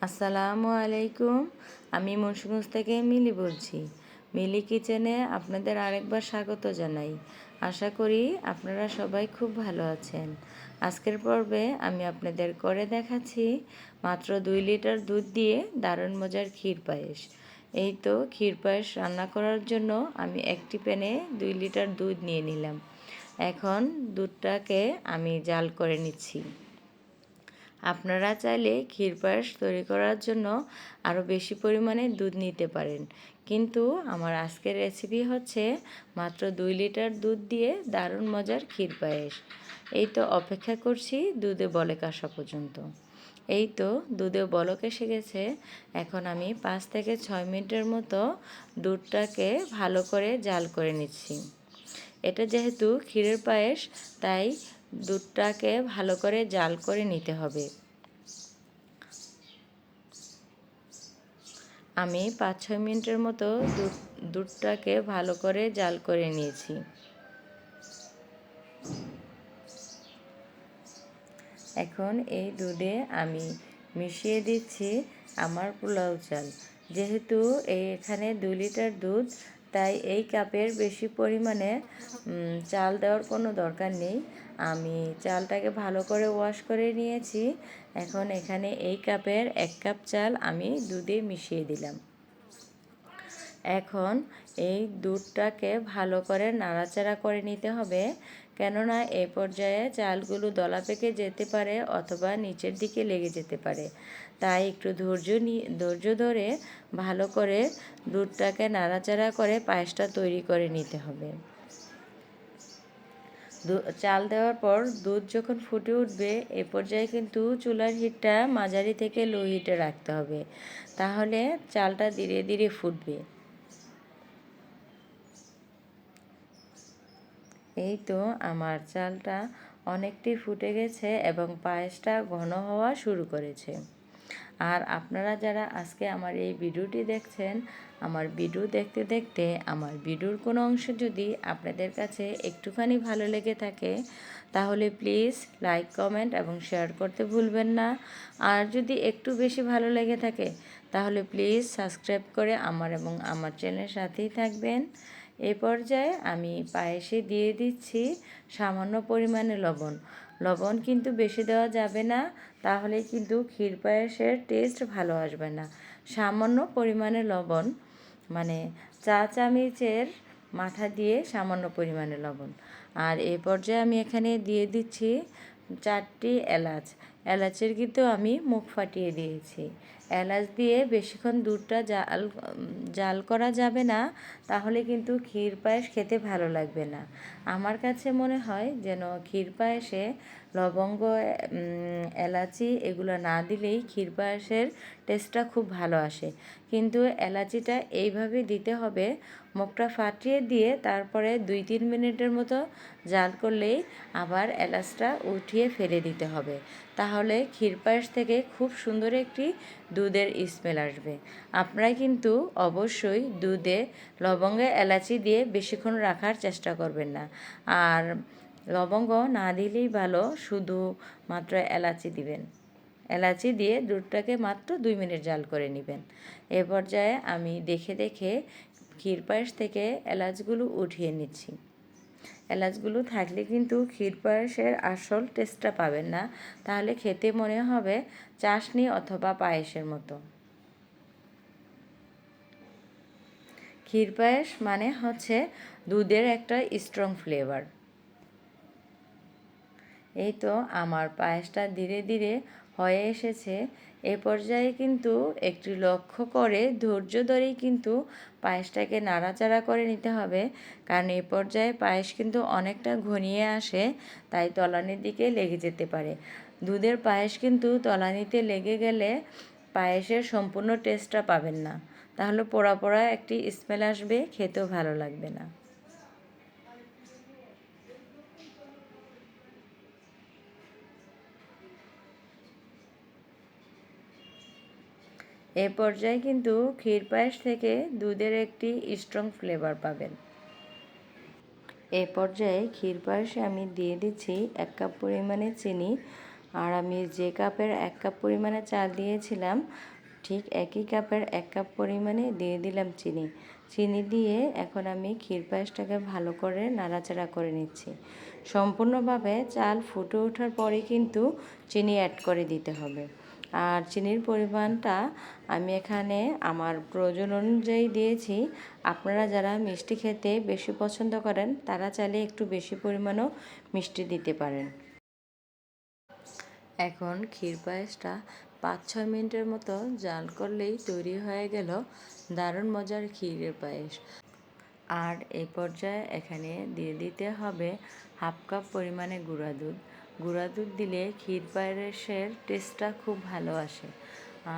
আসসালামু আলাইকুম। আমি মুন্সিগঞ্জ থেকে মিলি বলছি। মিলি কিচেনে আপনাদের আরেকবার স্বাগত জানাই। আশা করি আপনারা সবাই খুব ভালো আছেন। আজকের পর্বে আমি আপনাদের করে দেখাচ্ছি মাত্র 2 লিটার দুধ দিয়ে দারুণ মজার ক্ষীর পায়েস। এই তো ক্ষীর পায়েস রান্না করার জন্য আমি একটি প্যানে 2 লিটার দুধ নিয়ে নিলাম। এখন দুধটাকে আমি জাল করে নিচ্ছি। আপনারা চাইলে ক্ষীর পায়েস তৈরি করার জন্য আরও বেশি পরিমাণে দুধ নিতে পারেন, কিন্তু আমার আজকের রেসিপি হচ্ছে মাত্র 2 লিটার দুধ দিয়ে দারুণ মজার ক্ষীর পায়েস। এই তো অপেক্ষা করছি দুধে বলক আসা পর্যন্ত। এই তো দুধে বলক এসে গেছে। এখন আমি 5 থেকে 6 মিনিটের মতো দুধটাকে ভালো করে জাল করে নিচ্ছি। এটা যেহেতু ক্ষীরের পায়েস, তাই দুধটাকে ভালো করে জাল করে নিতে হবে। আমি 5-6 মিনিটের মতো দুধটাকে ভালো করে জাল করে নিয়েছি। এখন এই দুধে আমি মিশিয়ে দিচ্ছি আমার পোলাও চাল। যেহেতু এখানে 2 লিটার দুধ, তাই এই কাপের বেশি পরিমাণে চাল দেওয়ার কোনো দরকার নেই। আমি চালটাকে ভালো করে ওয়াশ করে নিয়েছি। এখন এখানে এই কাপের 1 কাপ চাল আমি দুধে মিশিয়ে দিলাম। এখন এই দুধটাকে ভালো করে নাড়াচাড়া করে নিতে হবে, কেননা এই পর্যায়ে চালগুলো দলা পেকে যেতে পারে অথবা নিচের দিকে লেগে যেতে পারে। তাই একটু ধৈর্য ধরে ভালো করে দুধটাকে নাড়াচাড়া করে পায়েসটা তৈরি করে নিতে হবে। চাল দেওয়ার পর দুধ যখন ফুটে উঠবে, এ পর্যায়ে কিন্তু চুলার হিটটা মাঝারি থেকে লো হিটে রাখতে হবে, তাহলে চালটা ধীরে ধীরে ফুটবে। এই তো আমার চালটা অনেকটাই ফুটে গেছে এবং পায়েসটা ঘন হওয়া শুরু করেছে। আর আপনারা যারা আজকে আমার এই ভিডিওটি দেখছেন, আমার ভিডিও দেখতে দেখতে আমার ভিডিওর কোনো অংশ যদি আপনাদের কাছে একটুখানি ভালো লেগে থাকে, তাহলে প্লিজ লাইক, কমেন্ট এবং শেয়ার করতে ভুলবেন না। আর যদি একটু বেশি ভালো লেগে থাকে, তাহলে প্লিজ সাবস্ক্রাইব করে আমার এবং আমার চ্যানেলের সাথেই থাকবেন। এই পর্যায়ে আমি পায়েসে দিয়ে দিচ্ছি সামান্য পরিমাণে লবণ। লবণ কিন্তু বেশি দেওয়া যাবে না, তাহলে কিন্তু ক্ষীর পায়েসের টেস্ট ভালো আসবে না। সামান্য পরিমাণে লবণ, মানে চা চামচের মাথা দিয়ে সামান্য পরিমাণে লবণ। আর এই পর্যায়ে আমি এখানে দিয়ে দিচ্ছি 4টি এলাচ। এলাচের কিন্তু আমি মুখ ফাটিয়ে দিয়েছি। এলাচ দিয়ে বেশিক্ষণ দুধটা জাল করা যাবে না, তাহলে কিন্তু ক্ষীর পায়েস খেতে ভালো লাগবে না। আমার কাছে মনে হয় যেন ক্ষীর পায়েসে লবঙ্গ, এলাচি এগুলো না দিলেই ক্ষীর পায়েসের টেস্টটা খুব ভালো আসে। কিন্তু এলাচিটা এইভাবে দিতে হবে, মুখটা ফাটিয়ে দিয়ে তারপরে 2-3 মিনিটের মতো জাল করলেই আবার এলাচটা উঠিয়ে ফেলে দিতে হবে। তাহলে ক্ষীর পায়েস থেকে খুব সুন্দর একটি দুধের স্মেল আসবে। আপনারা কিন্তু অবশ্যই দুধে লবঙ্গ, এলাচি দিয়ে বেশিক্ষণ রাখার চেষ্টা করবেন না। আর লবঙ্গ না দিলেই ভালো, শুধু মাত্র এলাচি দিবেন। এলাচি দিয়ে দুধটাকে মাত্র 2 মিনিট জাল করে নেবেন। এ পর্যায়ে আমি দেখে দেখে ক্ষীর পায়েস থেকে এলাচগুলো উঠিয়ে নিচ্ছি। এলাচগুলো থাকলে কিন্তু ক্ষীর পায়েসের আসল টেস্টটা পাবেন না, তাহলে খেতে মনে হবে চাশনি অথবা পায়েসের মতো। ক্ষীর পায়েস মানে হচ্ছে দুধের একটা স্ট্রং ফ্লেভার। এই তো আমার পায়েসটা ধীরে ধীরে হয়ে এসেছে। এ পর্যায়ে কিন্তু একটু লক্ষ্য করে ধৈর্য ধরেই কিন্তু পায়েসটাকে নাড়াচাড়া করে নিতে হবে, কারণ এই পর্যায়ে পায়েস কিন্তু অনেকটা ঘনিয়ে আসে, তাই তলানির দিকে লেগে যেতে পারে। দুধের পায়েস কিন্তু তলানিতে লেগে গেলে পায়েসের সম্পূর্ণ টেস্টটা পাবেন না, তাহলে পোড়া পোড়া একটি স্মেল আসবে, খেতেও ভালো লাগবে না। এ পর্যায়ে কিন্তু ক্ষীর পায়েস থেকে দুধের একটি স্ট্রং ফ্লেভার পাবেন। এ পর্যায়ে ক্ষীর পায়েসে আমি দিয়ে দিচ্ছি 1 কাপ পরিমাণে চিনি। আর আমি যে কাপের 1 কাপ পরিমাণে চাল দিয়েছিলাম, ঠিক একই কাপের 1 কাপ পরিমাণে দিয়ে দিলাম চিনি। চিনি দিয়ে এখন আমি ক্ষীর পায়েসটাকে ভালো করে নাড়াচাড়া করে নিচ্ছি। সম্পূর্ণভাবে চাল ফুটে ওঠার পরে কিন্তু চিনি অ্যাড করে দিতে হবে। আর চিনির পরিমাণটা আমি এখানে আমার প্রয়োজন অনুযায়ী দিয়েছি। আপনারা যারা মিষ্টি খেতে বেশি পছন্দ করেন তারা চাইলে একটু বেশি পরিমাণও মিষ্টি দিতে পারেন। এখন ক্ষীর পায়েসটা 5-6 মিনিটের মতো জাল করলেই তৈরি হয়ে গেল দারুণ মজার ক্ষীরের পায়েস। আর এই পর্যায়ে এখানে দিয়ে দিতে হবে 1/2 কাপ পরিমাণে গুঁড়া দুধ। গুঁড়া দুধ দিলে ক্ষীর পায়েসের টেস্টটা খুব ভালো আসে।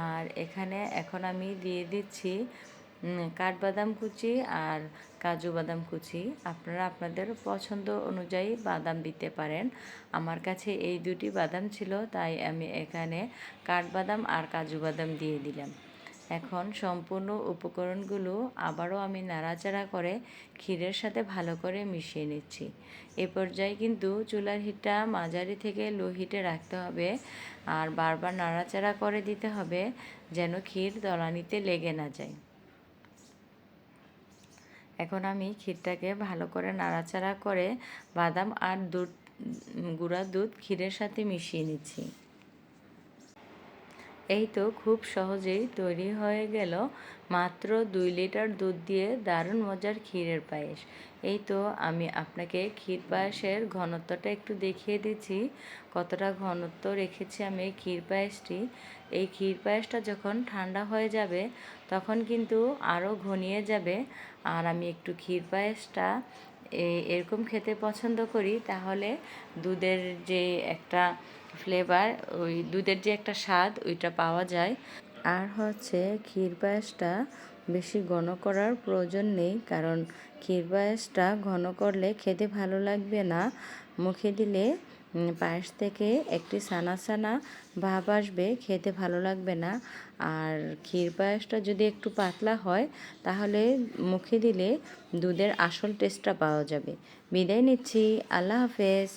আর এখানে এখন আমি দিয়ে দিচ্ছি কাঠবাদাম কুচি আর কাজু বাদাম কুচি। আপনারা আপনাদের পছন্দ অনুযায়ী বাদাম দিতে পারেন। আমার কাছে এই দুটি বাদাম ছিল, তাই আমি এখানে কাঠবাদাম আর কাজু বাদাম দিয়ে দিলাম। এখন সম্পূর্ণ উপকরণগুলো আবারও আমি নাড়াচাড়া করে ক্ষীরের সাথে ভালো করে মিশিয়ে নিচ্ছি। এ পর্যায়ে কিন্তু চুলার হিটটা মাঝারি থেকে লো হিটে রাখতে হবে আর বারবার নাড়াচাড়া করে দিতে হবে যেন ক্ষীর তলানিতে লেগে না যায়। এখন আমি ক্ষীরটাকে ভালো করে নাড়াচাড়া করে বাদাম আর গুঁড়া দুধ ক্ষীরের সাথে মিশিয়ে নিচ্ছি। এই তো খুব সহজেই তৈরি হয়ে গেল মাত্র 2 লিটার দুধ দিয়ে দারুণ মজার ক্ষীরের পায়েস। এই তো আমি আপনাকে ক্ষীর পায়েসের ঘনত্বটা একটু দেখিয়ে দিচ্ছি, কতটা ঘনত্ব রেখেছি আমি এই ক্ষীর পায়েসটি। এই ক্ষীর পায়েসটা যখন ঠান্ডা হয়ে যাবে তখন কিন্তু আরও ঘনিয়ে যাবে। আর আমি একটু ক্ষীর পায়েসটা এরকম খেতে পছন্দ করি, তাহলে দুধের যে একটা ফ্লেভার, ওই দুধের যে একটা স্বাদ ওইটা পাওয়া যায়। আর হচ্ছে ক্ষীর পায়েসটা বেশি ঘন করার প্রয়োজন নেই, কারণ ক্ষীর পায়েসটা ঘন করলে খেতে ভালো লাগবে না। মুখে দিলে পায়েস থেকে একটি ছানা ছানা ভাব আসবে, খেতে ভালো লাগবে না। আর ক্ষীর পায়েসটা যদি একটু পাতলা হয় তাহলে মুখে দিলে দুধের আসল টেস্টটা পাওয়া যাবে। বিদায় নিচ্ছি, আল্লাহ হাফেজ।